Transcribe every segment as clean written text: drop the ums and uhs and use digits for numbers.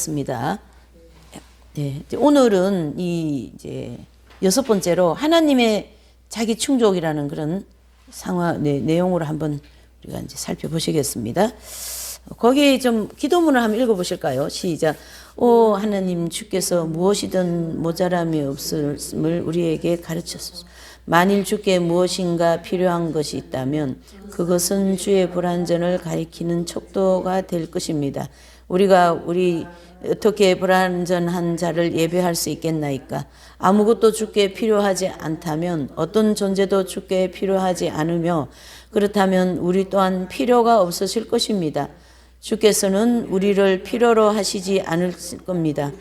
습니다. 네, 오늘은 이제 6번째로 하나님의 자기 충족이라는 그런 상황, 내용으로 한번 우리가 이제 살펴보시겠습니다. 거기 좀 기도문을 한번 읽어보실까요? 시작. 오 하나님, 주께서 무엇이든 모자람이 없음을 우리에게 가르쳤소서. 만일 주께 무엇인가 필요한 것이 있다면 그것은 주의 불완전을 가리키는 척도가 될 것입니다. 우리가 어떻게 불완전한 자를 예배할 수 있겠나이까? 아무것도 주께 필요하지 않다면 어떤 존재도 주께 필요하지 않으며, 그렇다면 우리 또한 필요가 없으실 것입니다. 주께서는 우리를 필요로 하시지 않을 겁니다.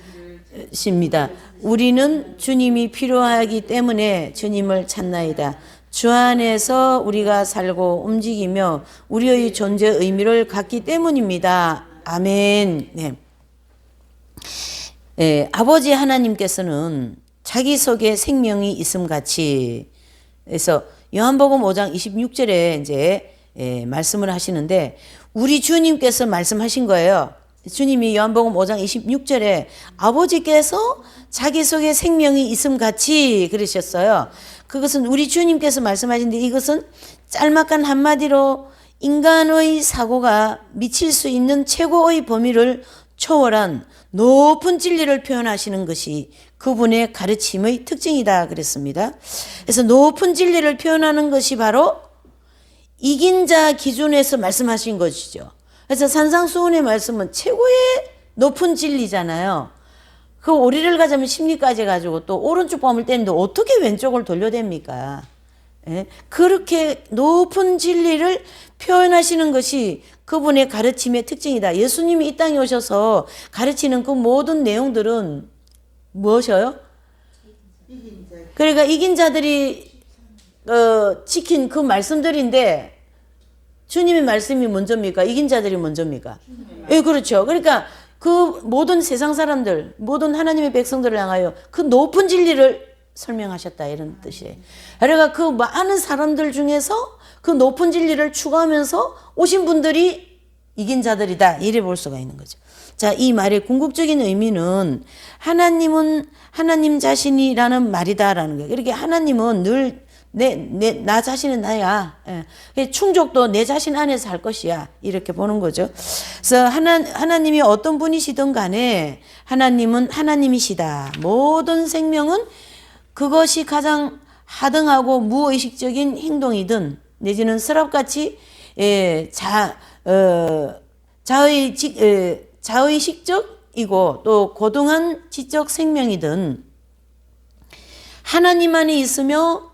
우리는 주님이 필요하기 때문에 주님을 찾나이다. 주 안에서 우리가 살고 움직이며 우리의 존재 의미를 갖기 때문입니다. 아멘. 네. 아버지 하나님께서는 자기 속에 생명이 있음같이, 그래서 요한복음 5장 26절에 이제 말씀을 하시는데, 우리 주님께서 말씀하신 거예요. 주님이 요한복음 5장 26절에 아버지께서 자기 속에 생명이 있음같이 그러셨어요. 그것은 우리 주님께서 말씀하신데, 이것은 짤막한 한마디로 인간의 사고가 미칠 수 있는 최고의 범위를 초월한 높은 진리를 표현하시는 것이 그분의 가르침의 특징이다 그랬습니다. 그래서 높은 진리를 표현하는 것이 바로 이긴 자 기준에서 말씀하신 것이죠. 그래서 산상수훈의 말씀은 최고의 높은 진리잖아요. 그 오리를 가자면 십리까지 가지고 또 오른쪽 뺨을 때리는데 어떻게 왼쪽을 돌려댑니까? 예? 그렇게 높은 진리를 표현하시는 것이 그분의 가르침의 특징이다. 예수님이 이 땅에 오셔서 가르치는 그 모든 내용들은 무엇이요? 그러니까 이긴 자들이 지킨 그 말씀들인데, 주님의 말씀이 먼저입니까? 이긴 자들이 먼저입니까? 예, 그렇죠. 그러니까 그 모든 세상 사람들, 모든 하나님의 백성들을 향하여 그 높은 진리를 설명하셨다, 이런 뜻이에요. 그러니까 그 많은 사람들 중에서 그 높은 진리를 추구하면서 오신 분들이 이긴 자들이다, 이래 볼 수가 있는 거죠. 자, 이 말의 궁극적인 의미는 하나님은 하나님 자신이라는 말이다라는 거예요. 이렇게 하나님은 늘 나 자신은 나야. 예. 충족도 내 자신 안에서 할 것이야. 이렇게 보는 거죠. 그래서 하나님이 어떤 분이시든 간에 하나님은 하나님이시다. 모든 생명은 그것이 가장 하등하고 무의식적인 행동이든 내지는 서랍같이 자의식적이고 또 고등한 지적 생명이든 하나님 안에 있으며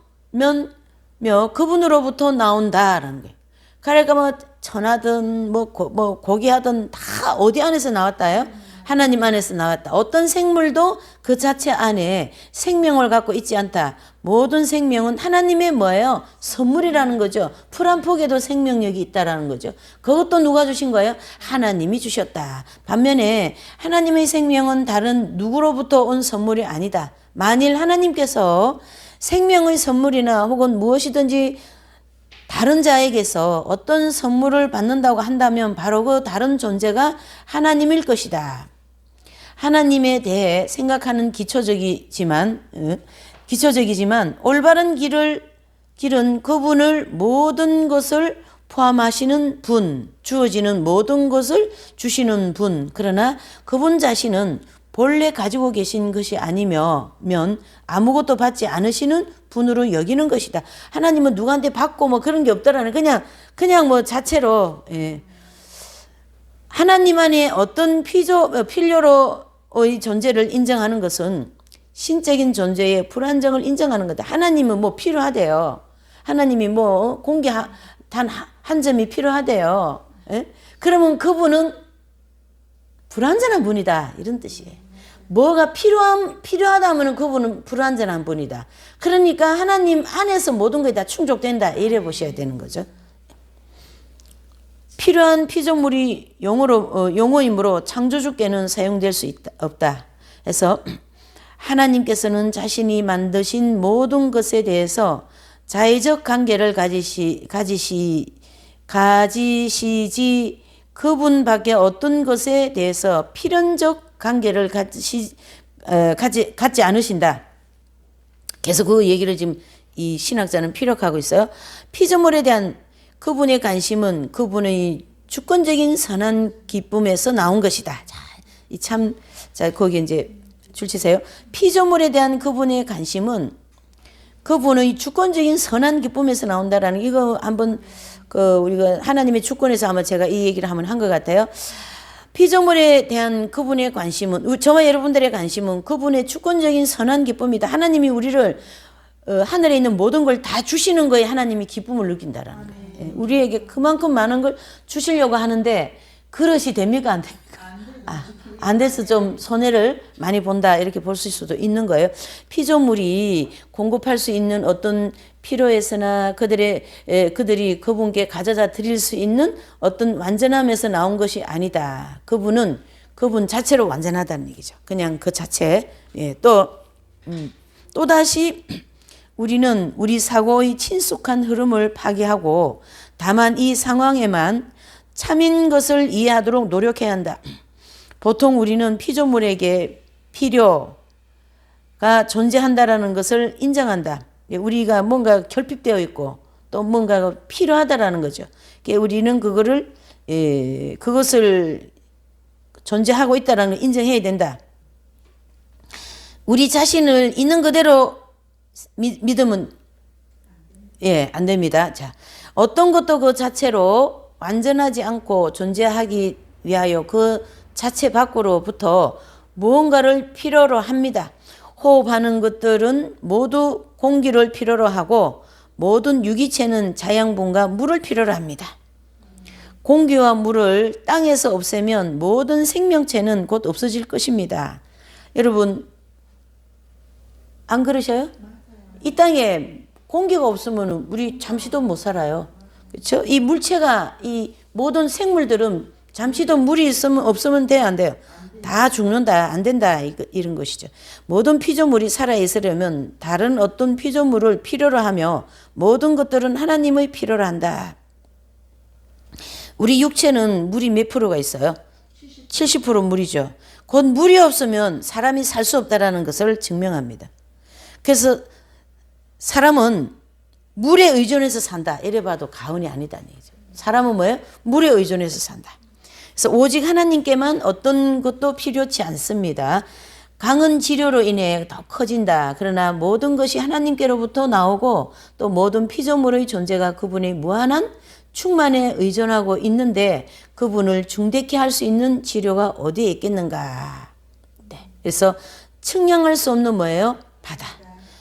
그분으로부터 나온다라는 거예요. 그러니까 뭐 천하든 뭐 고기하든 다 어디 안에서 나왔다요? 하나님 안에서 나왔다. 어떤 생물도 그 자체 안에 생명을 갖고 있지 않다. 모든 생명은 하나님의 뭐예요? 선물이라는 거죠. 풀 한 폭에도 생명력이 있다라는 거죠. 그것도 누가 주신 거예요? 하나님이 주셨다. 반면에 하나님의 생명은 다른 누구로부터 온 선물이 아니다. 만일 하나님께서 생명의 선물이나 혹은 무엇이든지 다른 자에게서 어떤 선물을 받는다고 한다면 바로 그 다른 존재가 하나님일 것이다. 하나님에 대해 생각하는 기초적이지만 올바른 길은 그분을 모든 것을 포함하시는 분, 주어지는 모든 것을 주시는 분, 그러나 그분 자신은 본래 가지고 계신 것이 아니면 아무것도 받지 않으시는 분으로 여기는 것이다. 하나님은 누구한테 받고 뭐 그런 게 없더라는, 그냥 뭐 자체로, 예. 하나님 안에 어떤 필요로의 존재를 인정하는 것은 신적인 존재의 불안정을 인정하는 거다. 하나님은 뭐 필요하대요. 하나님이 뭐 공기 단 한 점이 필요하대요. 예? 그러면 그분은 불완전한 분이다, 이런 뜻이에요. 뭐가 필요하다 하면 그분은 불완전한 분이다. 그러니까 하나님 안에서 모든 것이 다 충족된다, 이래 보셔야 되는 거죠. 필요한 피조물이 용어이므로 창조주께는 사용될 수 없다. 그래서 하나님께서는 자신이 만드신 모든 것에 대해서 자의적 관계를 가지시지 그분밖에 어떤 것에 대해서 필연적 관계를 갖지 않으신다. 계속 그 얘기를 지금 이 신학자는 피력하고 있어요. 피조물에 대한 그분의 관심은 그분의 주권적인 선한 기쁨에서 나온 것이다. 자, 거기 이제 줄 치세요. 피조물에 대한 그분의 관심은 그분의 주권적인 선한 기쁨에서 나온다라는 이거 한번 우리가 하나님의 주권에서 아마 제가 이 얘기를 한번 한 것 같아요. 피조물에 대한 그분의 관심은 저와 여러분들의 관심은 그분의 주권적인 선한 기쁨이다. 하나님이 우리를 하늘에 있는 모든 걸 다 주시는 거에 하나님이 기쁨을 느낀다라는 거예요. 우리에게 그만큼 많은 걸 주시려고 하는데 그릇이 됩니까? 안 됩니까? 안 돼서 좀 손해를 많이 본다 이렇게 볼 수도 있는 거예요. 피조물이 공급할 수 있는 어떤 필요에서나 그들이 그분께 가져다 드릴 수 있는 어떤 완전함에서 나온 것이 아니다. 그분 자체로 완전하다는 얘기죠. 그냥 그 자체. 또다시 우리는 우리 사고의 친숙한 흐름을 파괴하고 다만 이 상황에만 참인 것을 이해하도록 노력해야 한다. 보통 우리는 피조물에게 필요가 존재한다라는 것을 인정한다. 우리가 뭔가 결핍되어 있고 또 뭔가가 필요하다라는 거죠. 우리는 그것을 존재하고 있다라는 걸 인정해야 된다. 우리 자신을 있는 그대로 믿으면 안 됩니다. 자, 어떤 것도 그 자체로 완전하지 않고 존재하기 위하여 그 자체 밖으로부터 무언가를 필요로 합니다. 호흡하는 것들은 모두 공기를 필요로 하고 모든 유기체는 자양분과 물을 필요로 합니다. 공기와 물을 땅에서 없애면 모든 생명체는 곧 없어질 것입니다. 여러분 안 그러셔요? 이 땅에 공기가 없으면 우리 잠시도 못 살아요. 그렇죠? 이 물체가 이 모든 생물들은 잠시도 물이 없으면 돼요, 안 돼요? 다 죽는다, 안 된다, 이런 것이죠. 모든 피조물이 살아있으려면 다른 어떤 피조물을 필요로 하며 모든 것들은 하나님의 필요로 한다. 우리 육체는 물이 몇 프로가 있어요? 70% 물이죠. 곧 물이 없으면 사람이 살 수 없다라는 것을 증명합니다. 그래서 사람은 물에 의존해서 산다. 이래 봐도 가언이 아니다는 얘기죠. 사람은 뭐예요? 물에 의존해서 산다. 그래서 오직 하나님께만 어떤 것도 필요치 않습니다. 강은 지료로 인해 더 커진다. 그러나 모든 것이 하나님께로부터 나오고 또 모든 피조물의 존재가 그분의 무한한 충만에 의존하고 있는데 그분을 중대케 할 수 있는 지료가 어디에 있겠는가. 네. 그래서 측량할 수 없는 뭐예요? 바다.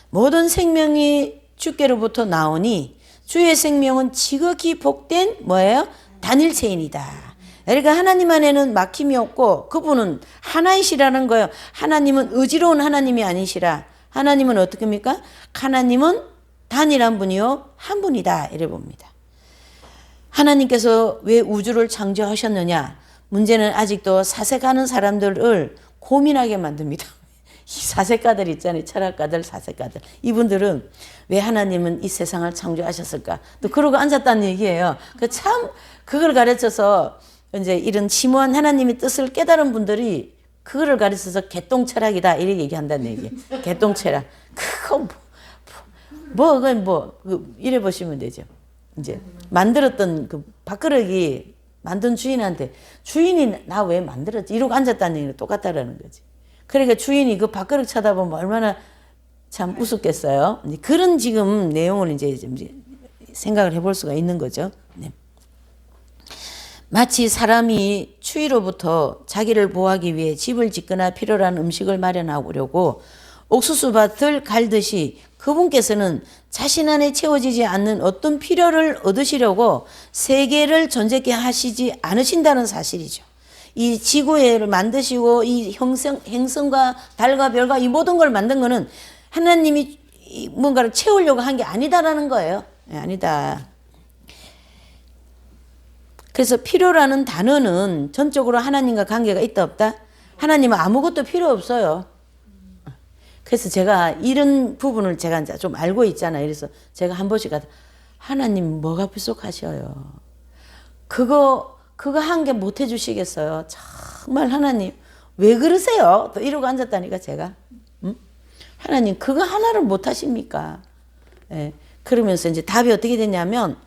모든 생명이 주께로부터 나오니 주의 생명은 지극히 복된 뭐예요? 단일체인이다. 그러니까 하나님 안에는 막힘이 없고 그분은 하나이시라는 거예요. 하나님은 의지로운 하나님이 아니시라. 하나님은 어떻게 합니까? 하나님은 단일한 분이요 한 분이다 이래 봅니다. 하나님께서 왜 우주를 창조하셨느냐? 문제는 아직도 사색하는 사람들을 고민하게 만듭니다. 이 사색가들 있잖아요. 철학가들, 사색가들. 이분들은 왜 하나님은 이 세상을 창조하셨을까? 또 그러고 앉았다는 얘기예요. 그걸 가르쳐서 이제 이런 심오한 하나님의 뜻을 깨달은 분들이 그거를 가르쳐서 개똥철학이다 이렇게 얘기한다는 얘기예요. 개똥철학. 그거 이래 보시면 되죠. 이제 만들었던 그 밥그릇이 만든 주인한테 주인이 나 왜 만들었지? 이러고 앉았다는 얘기는 똑같다라는 거지. 그러니까 주인이 그 밥그릇 쳐다보면 얼마나 참 우습겠어요. 그런 지금 내용을 이제 생각을 해볼 수가 있는 거죠. 네. 마치 사람이 추위로부터 자기를 보호하기 위해 집을 짓거나 필요로 한 음식을 마련하려고 옥수수밭을 갈듯이 그분께서는 자신 안에 채워지지 않는 어떤 필요를 얻으시려고 세계를 존재케 하시지 않으신다는 사실이죠. 이 지구를 만드시고 이 행성과 달과 별과 이 모든 걸 만든 거는 하나님이 뭔가를 채우려고 한 게 아니다라는 거예요. 아니다. 그래서 필요라는 단어는 전적으로 하나님과 관계가 있다 없다? 하나님은 아무것도 필요 없어요. 그래서 제가 이런 부분을 제가 이제 좀 알고 있잖아요. 그래서 제가 한 번씩 가서 하나님 뭐가 부족하셔요? 그거 한 개 못 해주시겠어요? 정말 하나님 왜 그러세요? 또 이러고 앉았다니까 제가. 응? 하나님 그거 하나를 못 하십니까? 예. 그러면서 이제 답이 어떻게 됐냐면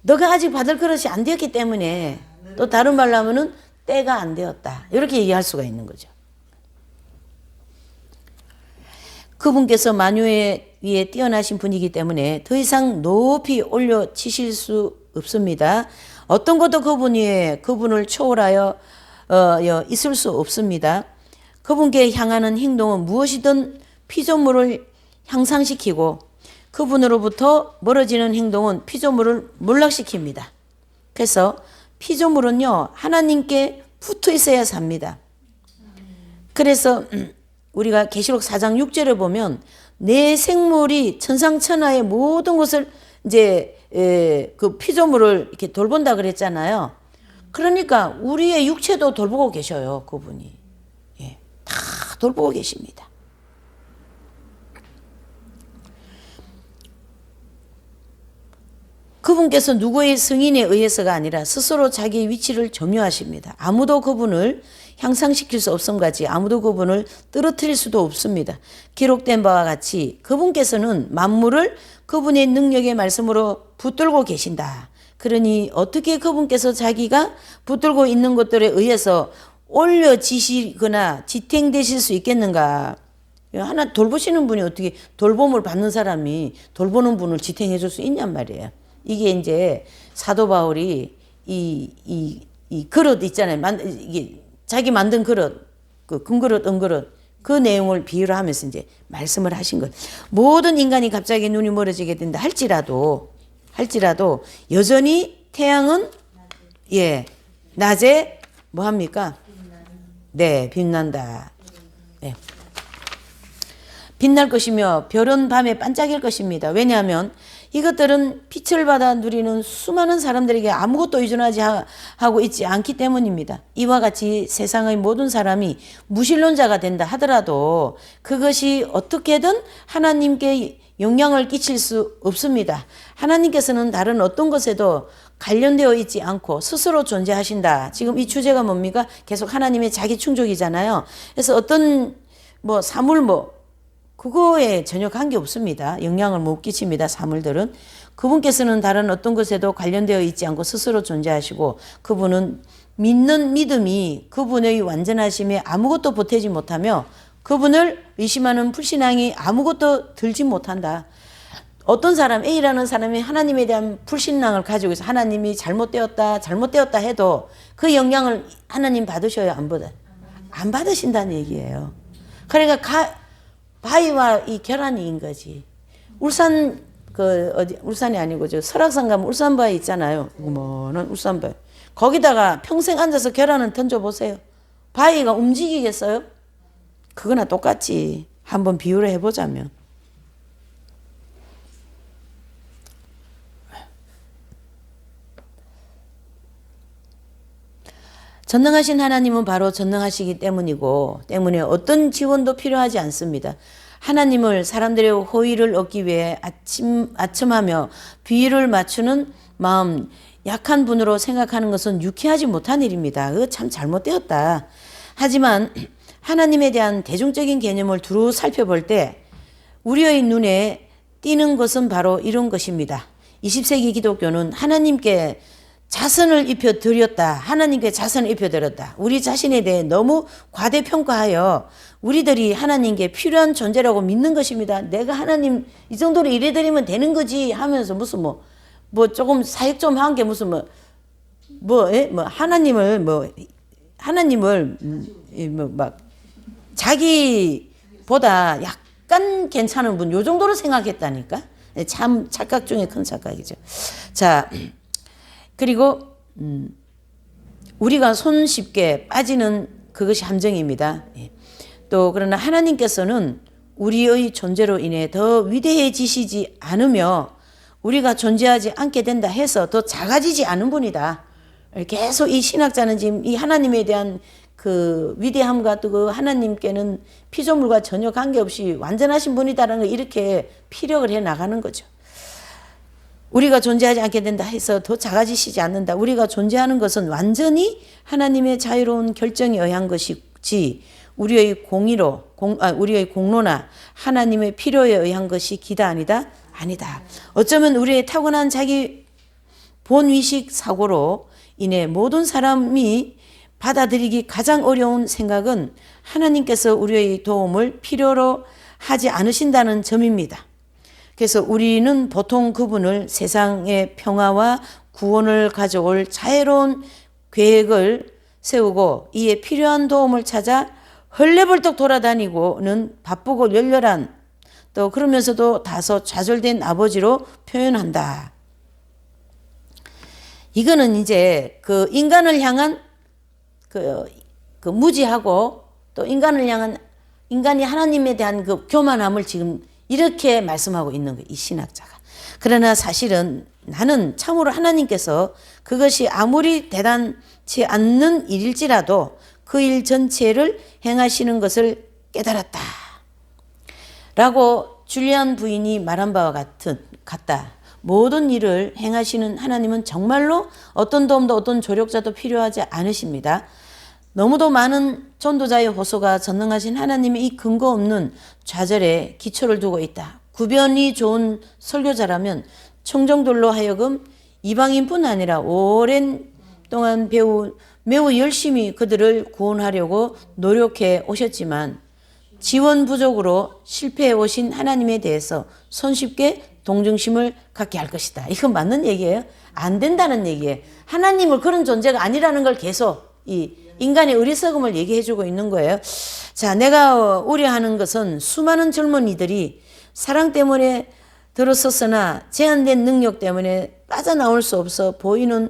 너가 아직 받을 그릇이 안 되었기 때문에 또 다른 말로 하면은 때가 안 되었다. 이렇게 얘기할 수가 있는 거죠. 그분께서 만유에 위에 뛰어나신 분이기 때문에 더 이상 높이 올려치실 수 없습니다. 어떤 것도 그분을 초월하여 있을 수 없습니다. 그분께 향하는 행동은 무엇이든 피조물을 향상시키고 그분으로부터 멀어지는 행동은 피조물을 몰락시킵니다. 그래서 피조물은요 하나님께 붙어 있어야 삽니다. 그래서 우리가 계시록 4장 6절에 보면 내 생물이 천상천하의 모든 것을 이제 그 피조물을 이렇게 돌본다 그랬잖아요. 그러니까 우리의 육체도 돌보고 계셔요, 그분이. 예, 다 돌보고 계십니다. 그분께서 누구의 승인에 의해서가 아니라 스스로 자기의 위치를 점유하십니다. 아무도 그분을 향상시킬 수 없음같이 아무도 그분을 떨어뜨릴 수도 없습니다. 기록된 바와 같이 그분께서는 만물을 그분의 능력의 말씀으로 붙들고 계신다. 그러니 어떻게 그분께서 자기가 붙들고 있는 것들에 의해서 올려지시거나 지탱되실 수 있겠는가? 하나 돌보시는 분이 어떻게 돌봄을 받는 사람이 돌보는 분을 지탱해 줄 수 있냔 말이에요. 이게 이제 사도 바울이 이 그릇 있잖아요. 이게 자기 만든 그릇, 그 금그릇, 은그릇, 그 내용을 비유를 하면서 이제 말씀을 하신 거예요. 모든 인간이 갑자기 눈이 멀어지게 된다 할지라도 여전히 태양은 낮에 뭐 합니까? 네, 빛난다. 네. 빛날 것이며 별은 밤에 반짝일 것입니다. 왜냐하면 이것들은 빛을 받아 누리는 수많은 사람들에게 아무것도 의존하지 하고 있지 않기 때문입니다. 이와 같이 세상의 모든 사람이 무신론자가 된다 하더라도 그것이 어떻게든 하나님께 영향을 끼칠 수 없습니다. 하나님께서는 다른 어떤 것에도 관련되어 있지 않고 스스로 존재하신다. 지금 이 주제가 뭡니까? 계속 하나님의 자기 충족이잖아요. 그래서 어떤 사물 그거에 전혀 관계 없습니다. 영향을 못 끼칩니다. 사물들은. 그분께서는 다른 어떤 것에도 관련되어 있지 않고 스스로 존재하시고 그분은 믿는 믿음이 그분의 완전하심에 아무것도 보태지 못하며 그분을 의심하는 불신앙이 아무것도 들지 못한다. 어떤 사람 A라는 사람이 하나님에 대한 불신앙을 가지고 있어 하나님이 잘못되었다 해도 그 영향을 하나님 받으셔요? 안 받아요? 안 받으신다는 얘기예요. 그러니까 바위와 이 결안인 거지. 울산이 아니고 설악산 가면 울산바위 있잖아요. 어머는 울산바위. 거기다가 평생 앉아서 결안을 던져보세요. 바위가 움직이겠어요? 그거나 똑같지. 한번 비유를 해보자면. 전능하신 하나님은 바로 전능하시기 때문에 어떤 지원도 필요하지 않습니다. 하나님을 사람들의 호의를 얻기 위해 아첨하며 비위를 맞추는 마음, 약한 분으로 생각하는 것은 유쾌하지 못한 일입니다. 그거 참 잘못되었다. 하지만 하나님에 대한 대중적인 개념을 두루 살펴볼 때 우리의 눈에 띄는 것은 바로 이런 것입니다. 20세기 기독교는 하나님께 자선을 입혀드렸다. 하나님께 자선을 입혀드렸다. 우리 자신에 대해 너무 과대평가하여 우리들이 하나님께 필요한 존재라고 믿는 것입니다. 내가 하나님 이 정도로 일해드리면 되는 거지 하면서 무슨 조금 사역 좀 한 게 무슨 하나님을 막 자기보다 약간 괜찮은 분 요 정도로 생각했다니까. 참 착각 중에 큰 착각이죠. 자. 그리고 우리가 손쉽게 빠지는 그것이 함정입니다. 또 그러나 하나님께서는 우리의 존재로 인해 더 위대해지시지 않으며 우리가 존재하지 않게 된다 해서 더 작아지지 않은 분이다. 계속 이 신학자는 지금 이 하나님에 대한 그 위대함과 또 그 하나님께는 피조물과 전혀 관계없이 완전하신 분이다라는 걸 이렇게 피력을 해 나가는 거죠. 우리가 존재하지 않게 된다 해서 더 작아지시지 않는다. 우리가 존재하는 것은 완전히 하나님의 자유로운 결정에 의한 것이 우리의 우리의 공로나 하나님의 필요에 의한 것이 기다 아니다? 아니다. 어쩌면 우리의 타고난 자기 본위식 사고로 인해 모든 사람이 받아들이기 가장 어려운 생각은 하나님께서 우리의 도움을 필요로 하지 않으신다는 점입니다. 그래서 우리는 보통 그분을 세상의 평화와 구원을 가져올 자애로운 계획을 세우고 이에 필요한 도움을 찾아 헐레벌떡 돌아다니고는 바쁘고 열렬한 또 그러면서도 다소 좌절된 아버지로 표현한다. 이거는 이제 그 인간을 향한 그 무지하고 또 인간을 향한 인간이 하나님에 대한 그 교만함을 지금 이렇게 말씀하고 있는 거예요. 이 신학자가. 그러나 사실은 나는 참으로 하나님께서 그것이 아무리 대단치 않는 일일지라도 그 일 전체를 행하시는 것을 깨달았다. 라고 줄리안 부인이 말한 바와 같다. 모든 일을 행하시는 하나님은 정말로 어떤 도움도 어떤 조력자도 필요하지 않으십니다. 너무도 많은 전도자의 호소가 전능하신 하나님의 이 근거 없는 좌절에 기초를 두고 있다. 구변이 좋은 설교자라면 청정들로 하여금 이방인뿐 아니라 오랜 동안 매우 열심히 그들을 구원하려고 노력해 오셨지만 지원 부족으로 실패해 오신 하나님에 대해서 손쉽게 동정심을 갖게 할 것이다. 이건 맞는 얘기예요? 안 된다는 얘기예요. 하나님을 그런 존재가 아니라는 걸 계속 이 인간의 어리석음을 얘기해 주고 있는 거예요. 자, 내가 우려하는 것은 수많은 젊은이들이 사랑 때문에 들어섰으나 제한된 능력 때문에 빠져나올 수 없어 보이는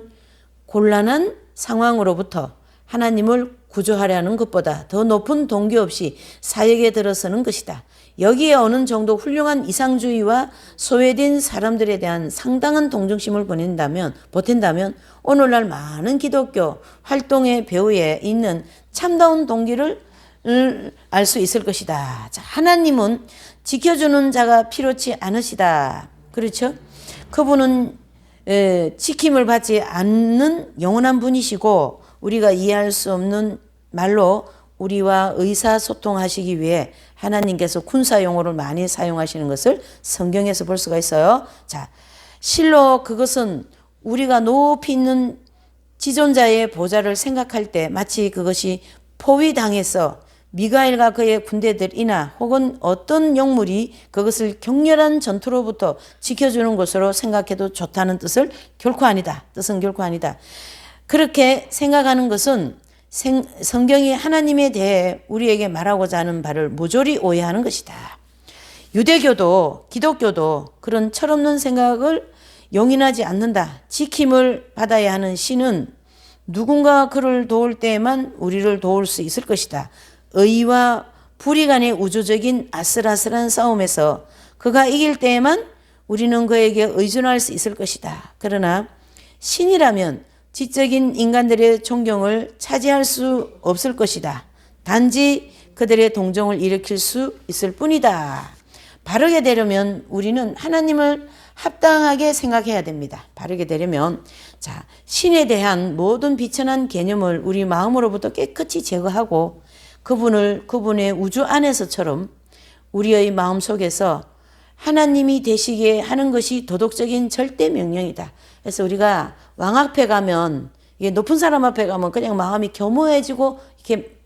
곤란한 상황으로부터 하나님을 구조하려는 것보다 더 높은 동기 없이 사역에 들어서는 것이다. 여기에 어느 정도 훌륭한 이상주의와 소외된 사람들에 대한 상당한 동정심을 보탠다면 오늘날 많은 기독교 활동의 배후에 있는 참다운 동기를 알 수 있을 것이다. 자, 하나님은 지켜주는 자가 필요치 않으시다. 그렇죠? 그분은 지킴을 받지 않는 영원한 분이시고 우리가 이해할 수 없는 말로 우리와 의사소통하시기 위해 하나님께서 군사용어를 많이 사용하시는 것을 성경에서 볼 수가 있어요. 자, 실로 그것은 우리가 높이 있는 지존자의 보좌를 생각할 때 마치 그것이 포위당해서 미가엘과 그의 군대들이나 혹은 어떤 영물이 그것을 격렬한 전투로부터 지켜주는 것으로 생각해도 좋다는 뜻은 결코 아니다. 그렇게 생각하는 것은 성경이 하나님에 대해 우리에게 말하고자 하는 바를 모조리 오해하는 것이다. 유대교도 기독교도 그런 철없는 생각을 용인하지 않는다. 지킴을 받아야 하는 신은 누군가 그를 도울 때에만 우리를 도울 수 있을 것이다. 의와 불의 간의 우주적인 아슬아슬한 싸움에서 그가 이길 때에만 우리는 그에게 의존할 수 있을 것이다. 그러나 신이라면 지적인 인간들의 존경을 차지할 수 없을 것이다. 단지 그들의 동정을 일으킬 수 있을 뿐이다. 바르게 되려면 우리는 하나님을 합당하게 생각해야 됩니다. 바르게 되려면 자, 신에 대한 모든 비천한 개념을 우리 마음으로부터 깨끗이 제거하고 그분의 우주 안에서처럼 우리의 마음 속에서 하나님이 되시게 하는 것이 도덕적인 절대 명령이다. 그래서 우리가 왕 앞에 가면, 이게 높은 사람 앞에 가면 그냥 마음이 겸허해지고 이렇게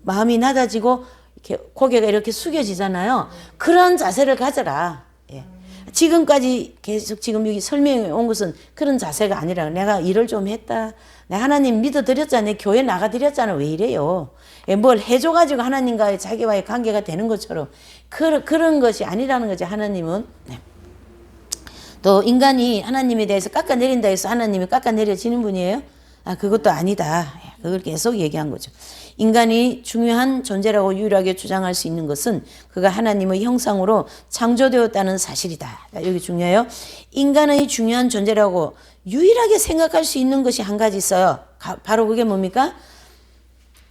마음이 낮아지고 이렇게 고개가 이렇게 숙여지잖아요. 그런 자세를 가져라. 예. 지금까지 계속 지금 여기 설명해 온 것은 그런 자세가 아니라 내가 일을 좀 했다. 내가 하나님 믿어드렸잖아. 내 교회 나가드렸잖아. 왜 이래요? 예, 뭘 해줘가지고 하나님과의 자기와의 관계가 되는 것처럼 그런 것이 아니라는 거죠. 하나님은. 네. 또 인간이 하나님에 대해서 깎아내린다 해서 하나님이 깎아내려지는 분이에요? 아, 그것도 아니다. 그걸 계속 얘기한 거죠. 인간이 중요한 존재라고 유일하게 주장할 수 있는 것은 그가 하나님의 형상으로 창조되었다는 사실이다. 여기 중요해요. 인간의 중요한 존재라고 유일하게 생각할 수 있는 것이 한 가지 있어요. 바로 그게 뭡니까?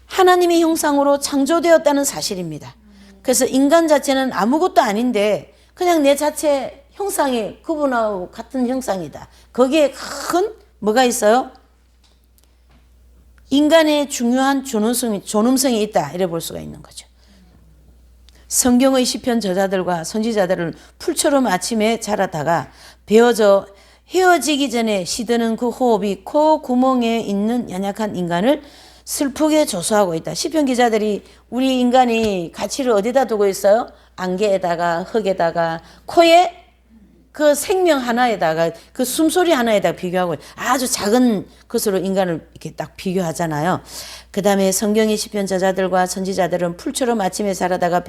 하나님의 형상으로 창조되었다는 사실입니다. 그래서 인간 자체는 아무것도 아닌데 그냥 내 자체 형상이 그분하고 같은 형상이다. 거기에 큰 뭐가 있어요? 인간의 중요한 존엄성이 있다 이래 볼 수가 있는 거죠. 성경의 시편 저자들과 선지자들은 풀처럼 아침에 자라다가 베어져 헤어지기 전에 시드는 그 호흡이 코 구멍에 있는 연약한 인간을 슬프게 조소하고 있다. 시편 기자들이 우리 인간이 가치를 어디다 두고 있어요? 안개에다가 흙에다가 코에 그 생명 하나에다가 그 숨소리 하나에다가 비교하고 아주 작은 것으로 인간을 이렇게 딱 비교하잖아요. 그 다음에 성경의 시편 저자들과 선지자들은 풀처럼 아침에 자라다가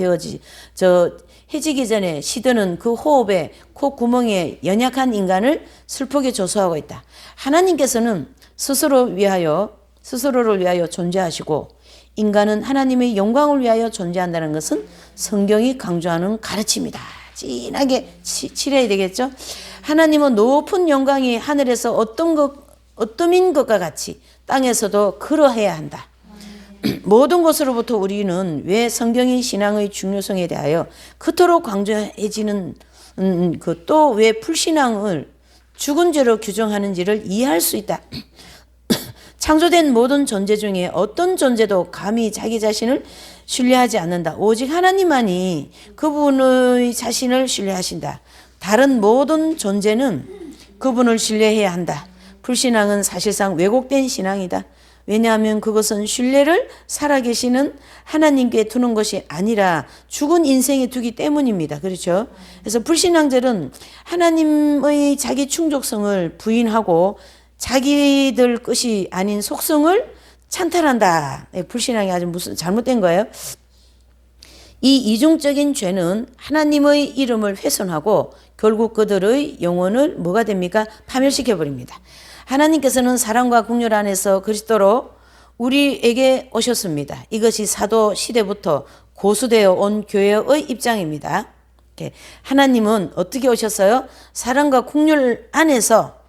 해지기 전에 시드는 그 호흡에 콧구멍에 연약한 인간을 슬프게 조소하고 있다. 하나님께서는 스스로를 위하여 존재하시고 인간은 하나님의 영광을 위하여 존재한다는 것은 성경이 강조하는 가르침이다. 진하게 칠해야 되겠죠. 하나님은 높은 영광이 하늘에서 어떠민 것과 같이 땅에서도 그러해야 한다. 모든 것으로부터 우리는 왜 성경의 신앙의 중요성에 대하여 그토록 강조해지는 또 왜 불신앙을 죽은 죄로 규정하는지를 이해할 수 있다. 창조된 모든 존재 중에 어떤 존재도 감히 자기 자신을 신뢰하지 않는다. 오직 하나님만이 그분의 자신을 신뢰하신다. 다른 모든 존재는 그분을 신뢰해야 한다. 불신앙은 사실상 왜곡된 신앙이다. 왜냐하면 그것은 신뢰를 살아계시는 하나님께 두는 것이 아니라 죽은 인생에 두기 때문입니다. 그렇죠? 그래서 불신앙들은 하나님의 자기 충족성을 부인하고 자기들 것이 아닌 속성을 찬탈한다. 불신앙이 아주 무슨 잘못된 거예요. 이 이중적인 죄는 하나님의 이름을 훼손하고 결국 그들의 영혼을 뭐가 됩니까? 파멸시켜버립니다. 하나님께서는 사랑과 긍휼 안에서 그리스도로 우리에게 오셨습니다. 이것이 사도 시대부터 고수되어 온 교회의 입장입니다. 하나님은 어떻게 오셨어요? 사랑과 긍휼 안에서,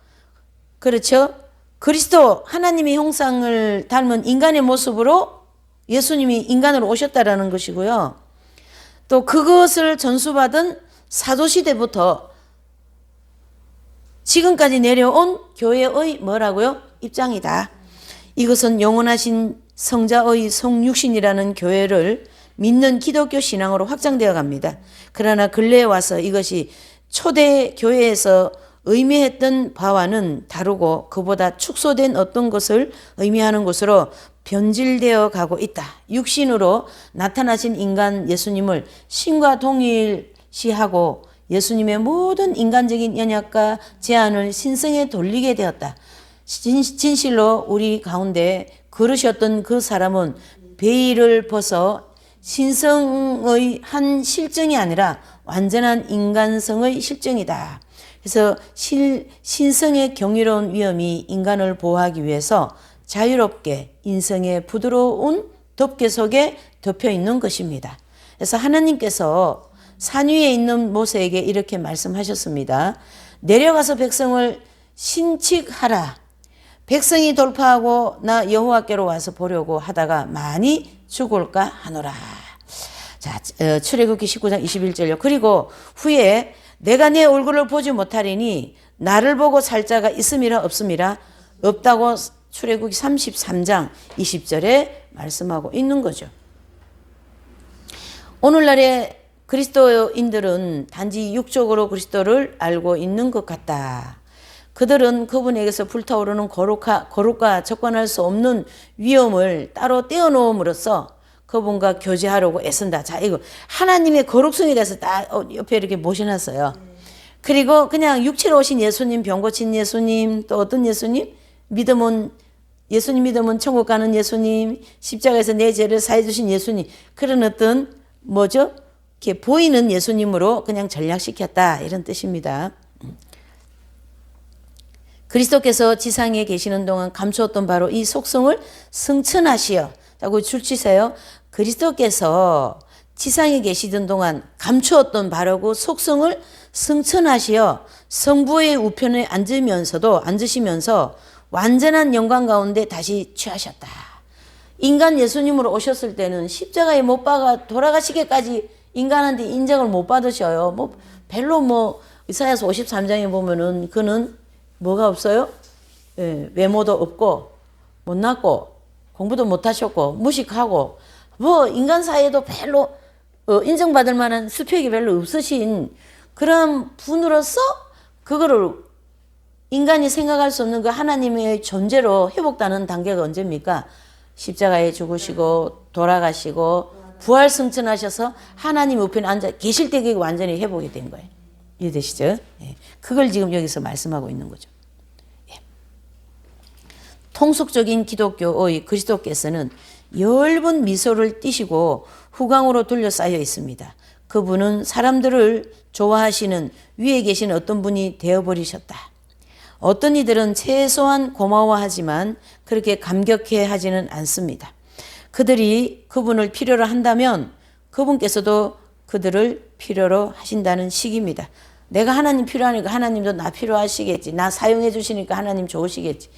그렇죠? 그리스도 하나님의 형상을 닮은 인간의 모습으로 예수님이 인간으로 오셨다라는 것이고요. 또 그것을 전수받은 사도시대부터 지금까지 내려온 교회의 뭐라고요? 입장이다. 이것은 영원하신 성자의 성육신이라는 교회를 믿는 기독교 신앙으로 확장되어 갑니다. 그러나 근래에 와서 이것이 초대 교회에서 의미했던 바와는 다르고 그보다 축소된 어떤 것을 의미하는 것으로 변질되어 가고 있다. 육신으로 나타나신 인간 예수님을 신과 동일시하고 예수님의 모든 인간적인 연약과 제한을 신성에 돌리게 되었다. 진실로 우리 가운데 그러셨던 그 사람은 베일을 벗어 신성의 한 실정이 아니라 완전한 인간성의 실정이다. 그래서 신성의 경이로운 위엄이 인간을 보호하기 위해서 자유롭게 인성의 부드러운 덮개 속에 덮여 있는 것입니다. 그래서 하나님께서 산 위에 있는 모세에게 이렇게 말씀하셨습니다. 내려가서 백성을 신칙하라. 백성이 돌파하고 나 여호와께로 와서 보려고 하다가 많이 죽을까 하노라. 자, 출애굽기 19장 21절요. 그리고 후에 내가 내 얼굴을 보지 못하리니 나를 보고 살 자가 있음이라 없음이라 없다고 출애굽기 33장 20절에 말씀하고 있는 거죠. 오늘날의 그리스도인들은 단지 육적으로 그리스도를 알고 있는 것 같다. 그들은 그분에게서 불타오르는 거룩과 접근할 수 없는 위엄을 따로 떼어놓음으로써 그분과 교제하려고 애쓴다. 자, 이거 하나님의 거룩성에 대해서 딱 옆에 이렇게 모셔놨어요. 그리고 그냥 육체로 오신 예수님, 병 고친 예수님, 또 어떤 예수님? 예수님 믿으면 천국 가는 예수님, 십자가에서 내 죄를 사해 주신 예수님, 그런 어떤 뭐죠? 이렇게 보이는 예수님으로 그냥 전락시켰다, 이런 뜻입니다. 그리스도께서 지상에 계시는 동안 감추었던 바로 이 속성을 성천하시어, 자꾸 줄치세요. 그리스도께서 지상에 계시던 동안 감추었던 바로 그 속성을 성천하시어 성부의 우편에 앉으시면서 완전한 영광 가운데 다시 취하셨다. 인간 예수님으로 오셨을 때는 십자가에 못 박아 돌아가시기까지 인간한테 인정을 못 받으셔요. 별로 이사야서 53장에 보면은 그는 뭐가 없어요? 예, 외모도 없고 못났고 공부도 못하셨고 무식하고 뭐 인간 사이에도 별로 인정받을 만한 스펙이 별로 없으신 그런 분으로서 그거를 인간이 생각할 수 없는 그 하나님의 존재로 회복되는 단계가 언제입니까? 십자가에 죽으시고 돌아가시고 부활 승천하셔서 하나님 우편에 앉아 계실 때 그게 완전히 회복이 된 거예요. 이해되시죠? 예. 그걸 지금 여기서 말씀하고 있는 거죠. 예. 통속적인 기독교의 그리스도께서는 엷은 미소를 띠시고 후광으로 둘러싸여 있습니다. 그분은 사람들을 좋아하시는 위에 계신 어떤 분이 되어버리셨다. 어떤 이들은 최소한 고마워하지만 그렇게 감격해 하지는 않습니다. 그들이 그분을 필요로 한다면 그분께서도 그들을 필요로 하신다는 식입니다. 내가 하나님 필요하니까 하나님도 나 필요하시겠지. 나 사용해 주시니까 하나님 좋으시겠지.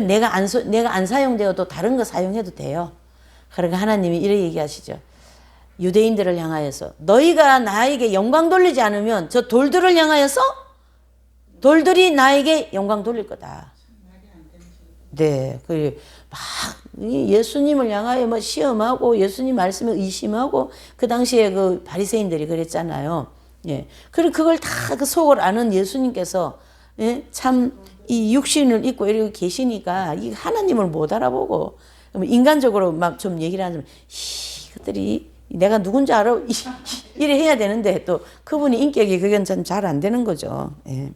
내가 안 사용되어도 다른 거 사용해도 돼요. 그러니까 하나님이 이렇게 얘기하시죠. 유대인들을 향하여서 너희가 나에게 영광 돌리지 않으면 저 돌들을 향하여서 돌들이 나에게 영광 돌릴 거다. 네, 막 예수님을 향하여 뭐 시험하고 예수님 말씀에 의심하고 그 당시에 그 바리새인들이 그랬잖아요. 예, 그리고 그걸 다 그 속을 아는 예수님께서 예, 참 이 육신을 입고 이러고 계시니까 이 하나님을 못 알아보고 인간적으로 막 좀 얘기를 하자면 그들이 내가 누군지 알아 이래 해야 되는데 또 그분이 인격이 그건 좀 잘 안 되는 거죠. 예.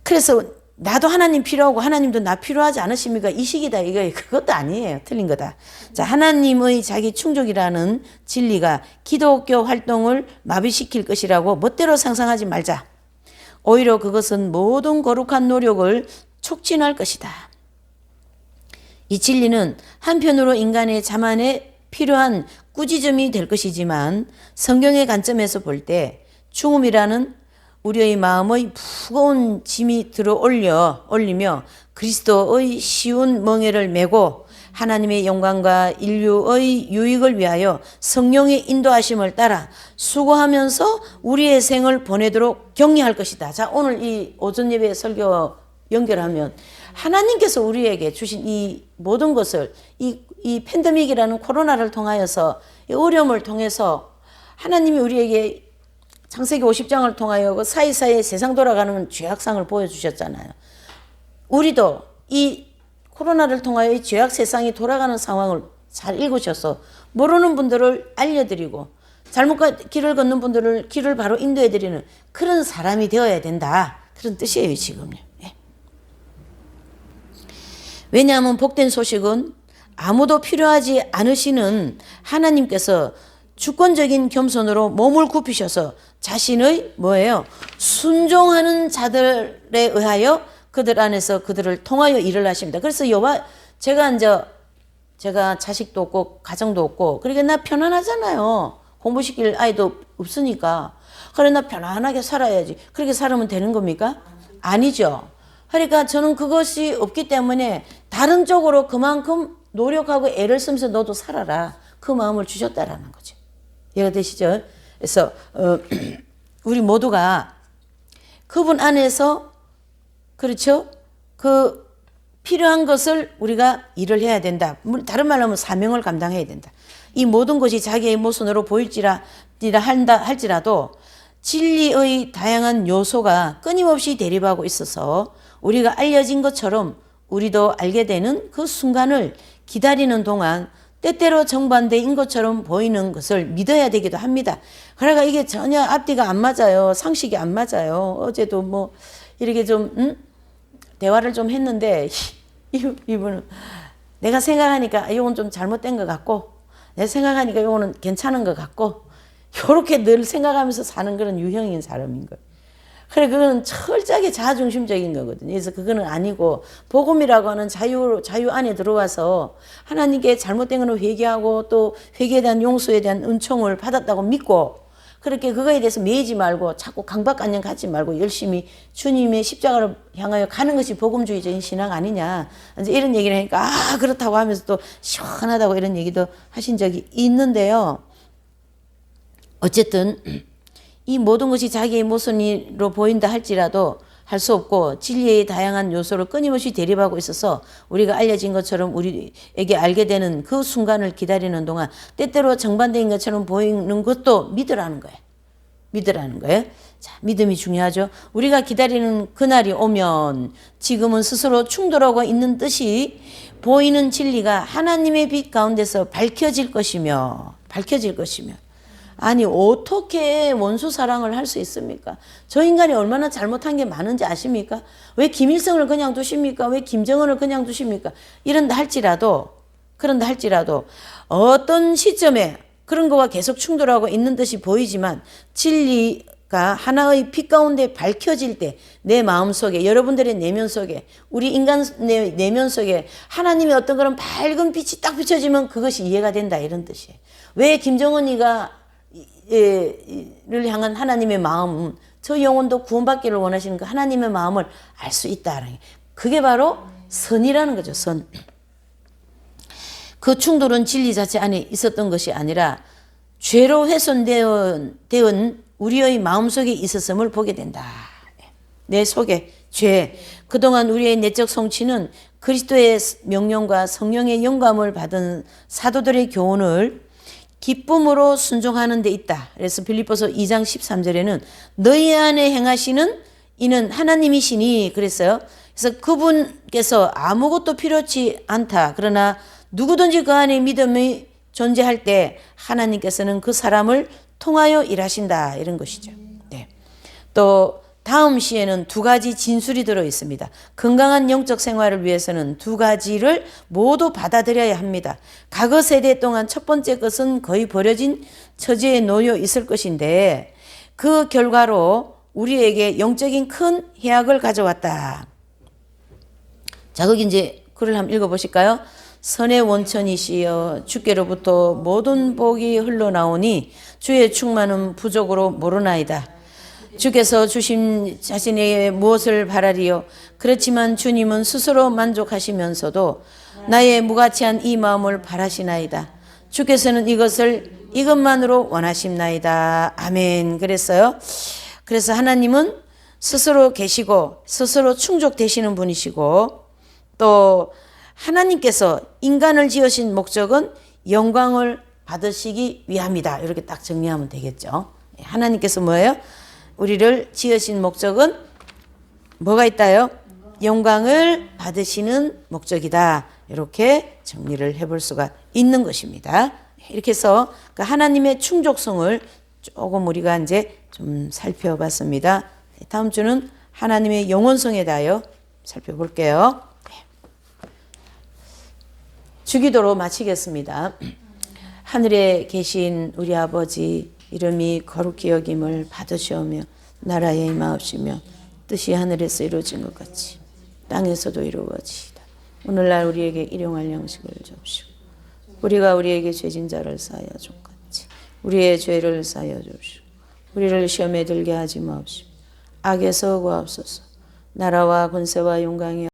그래서 나도 하나님 필요하고 하나님도 나 필요하지 않으십니까? 이 식이다. 이거 그것도 아니에요. 틀린 거다. 자, 하나님의 자기 충족이라는 진리가 기독교 활동을 마비시킬 것이라고 멋대로 상상하지 말자. 오히려 그것은 모든 거룩한 노력을 촉진할 것이다. 이 진리는 한편으로 인간의 자만에 필요한 꾸짖음이 될 것이지만 성경의 관점에서 볼 때 죽음이라는 우리의 마음의 무거운 짐이 들어 올리며 그리스도의 쉬운 멍에를 메고 하나님의 영광과 인류의 유익을 위하여 성령의 인도하심을 따라 수고하면서 우리의 생을 보내도록 격려할 것이다. 자, 오늘 이 오전 예배 설교 연결하면 하나님께서 우리에게 주신 이 모든 것을 이 팬데믹이라는 코로나를 통하여서 이 어려움을 통해서 하나님이 우리에게 창세기 50장을 통하여 그 사이사이에 세상 돌아가는 죄악상을 보여주셨잖아요. 우리도 이 코로나를 통하여 이 죄악 세상이 돌아가는 상황을 잘 읽으셔서 모르는 분들을 알려드리고 잘못 길을 걷는 분들을 길을 바로 인도해드리는 그런 사람이 되어야 된다. 그런 뜻이에요, 지금요. 예. 왜냐하면 복된 소식은 아무도 필요하지 않으시는 하나님께서 주권적인 겸손으로 몸을 굽히셔서 자신의 뭐예요? 순종하는 자들에 의하여 그들 안에서 그들을 통하여 일을 하십니다. 그래서 제가 자식도 없고 가정도 없고 그러니까 나 편안하잖아요. 공부시킬 아이도 없으니까. 그래 나 편안하게 살아야지. 그렇게 살면 되는 겁니까? 아니죠. 그러니까 저는 그것이 없기 때문에 다른 쪽으로 그만큼 노력하고 애를 쓰면서 너도 살아라. 그 마음을 주셨다라는 거죠. 이해가 되시죠? 그래서 우리 모두가 그분 안에서 그렇죠? 그 필요한 것을 우리가 일을 해야 된다. 다른 말로 하면 사명을 감당해야 된다. 이 모든 것이 자기의 모순으로 보일지라 할지라도 진리의 다양한 요소가 끊임없이 대립하고 있어서 우리가 알려진 것처럼 우리도 알게 되는 그 순간을 기다리는 동안 때때로 정반대인 것처럼 보이는 것을 믿어야 되기도 합니다. 그러니까 이게 전혀 앞뒤가 안 맞아요. 상식이 안 맞아요. 어제도 뭐 이렇게 좀 대화를 좀 했는데 이분은 내가 생각하니까 이건 좀 잘못된 것 같고 내가 생각하니까 이거는 괜찮은 것 같고 이렇게 늘 생각하면서 사는 그런 유형인 사람인 거예요. 그래, 그거는 철저하게 자아중심적인 거거든요. 그래서 그거는 아니고, 복음이라고 하는 자유 안에 들어와서 하나님께 잘못된 거는 회개하고 또 회개에 대한 용서에 대한 은총을 받았다고 믿고, 그렇게 그거에 대해서 매이지 말고 자꾸 강박관념 갖지 말고 열심히 주님의 십자가를 향하여 가는 것이 복음주의적인 신앙 아니냐. 이제 이런 얘기를 하니까, 그렇다고 하면서 또 시원하다고 이런 얘기도 하신 적이 있는데요. 어쨌든, 이 모든 것이 자기의 모순으로 보인다 할지라도 할 수 없고 진리의 다양한 요소를 끊임없이 대립하고 있어서 우리가 알려진 것처럼 우리에게 알게 되는 그 순간을 기다리는 동안 때때로 정반대인 것처럼 보이는 것도 믿으라는 거예요. 믿으라는 거예요. 자, 믿음이 중요하죠. 우리가 기다리는 그날이 오면 지금은 스스로 충돌하고 있는 듯이 보이는 진리가 하나님의 빛 가운데서 밝혀질 것이며 아니 어떻게 원수 사랑을 할 수 있습니까? 저 인간이 얼마나 잘못한 게 많은지 아십니까? 왜 김일성을 그냥 두십니까? 왜 김정은을 그냥 두십니까? 그런다 할지라도 어떤 시점에 그런 거와 계속 충돌하고 있는 듯이 보이지만 진리가 하나의 빛 가운데 밝혀질 때 내 마음속에, 여러분들의 내면 속에, 우리 인간 내면 속에 하나님의 어떤 그런 밝은 빛이 딱 비춰지면 그것이 이해가 된다, 이런 뜻이에요. 왜 김정은이가 를 향한 하나님의 마음, 저 영혼도 구원받기를 원하시는 그 하나님의 마음을 알 수 있다. 그게 바로 선이라는 거죠. 선. 그 충돌은 진리 자체 안에 있었던 것이 아니라 죄로 훼손되은 우리의 마음속에 있었음을 보게 된다. 내 속에 죄. 그동안 우리의 내적 성취는 그리스도의 명령과 성령의 영감을 받은 사도들의 교훈을 기쁨으로 순종하는 데 있다. 그래서 빌립보서 2장 13절에는 너희 안에 행하시는 이는 하나님이시니 그랬어요. 그래서 그분께서 아무것도 필요치 않다. 그러나 누구든지 그 안에 믿음이 존재할 때 하나님께서는 그 사람을 통하여 일하신다. 이런 것이죠. 네. 또 다음 시에는 두 가지 진술이 들어 있습니다. 건강한 영적 생활을 위해서는 두 가지를 모두 받아들여야 합니다. 과거 세대 동안 첫 번째 것은 거의 버려진 처지에 놓여 있을 것인데 그 결과로 우리에게 영적인 큰 해악을 가져왔다. 자, 거기 이제 글을 한번 읽어보실까요? 선의 원천이시여 주께로부터 모든 복이 흘러나오니 주의 충만은 부족으로 모르나이다. 주께서 주신 자신에게 무엇을 바라리요? 그렇지만 주님은 스스로 만족하시면서도 나의 무가치한 이 마음을 바라시나이다. 주께서는 이것만으로 원하십나이다. 아멘. 그랬어요. 그래서 하나님은 스스로 계시고 스스로 충족되시는 분이시고 또 하나님께서 인간을 지으신 목적은 영광을 받으시기 위함이다. 이렇게 딱 정리하면 되겠죠. 하나님께서 뭐예요? 우리를 지으신 목적은 뭐가 있다요? 영광을 받으시는 목적이다. 이렇게 정리를 해볼 수가 있는 것입니다. 이렇게 해서 그 하나님의 충족성을 조금 우리가 이제 좀 살펴봤습니다. 다음 주는 하나님의 영원성에 대하여 살펴볼게요. 주기도로 마치겠습니다. 하늘에 계신 우리 아버지 이름이 거룩히 여김을 받으시오며 나라에 임하옵시며 뜻이 하늘에서 이루어진 것 같이 땅에서도 이루어지이다. 오늘날 우리에게 일용할 양식을 주옵시고 우리가 우리에게 죄진 자를 사하여 준 같이 우리의 죄를 사하여 주옵시고 우리를 시험에 들게 하지 마옵시고 악에서 구하옵소서. 나라와 권세와 영광이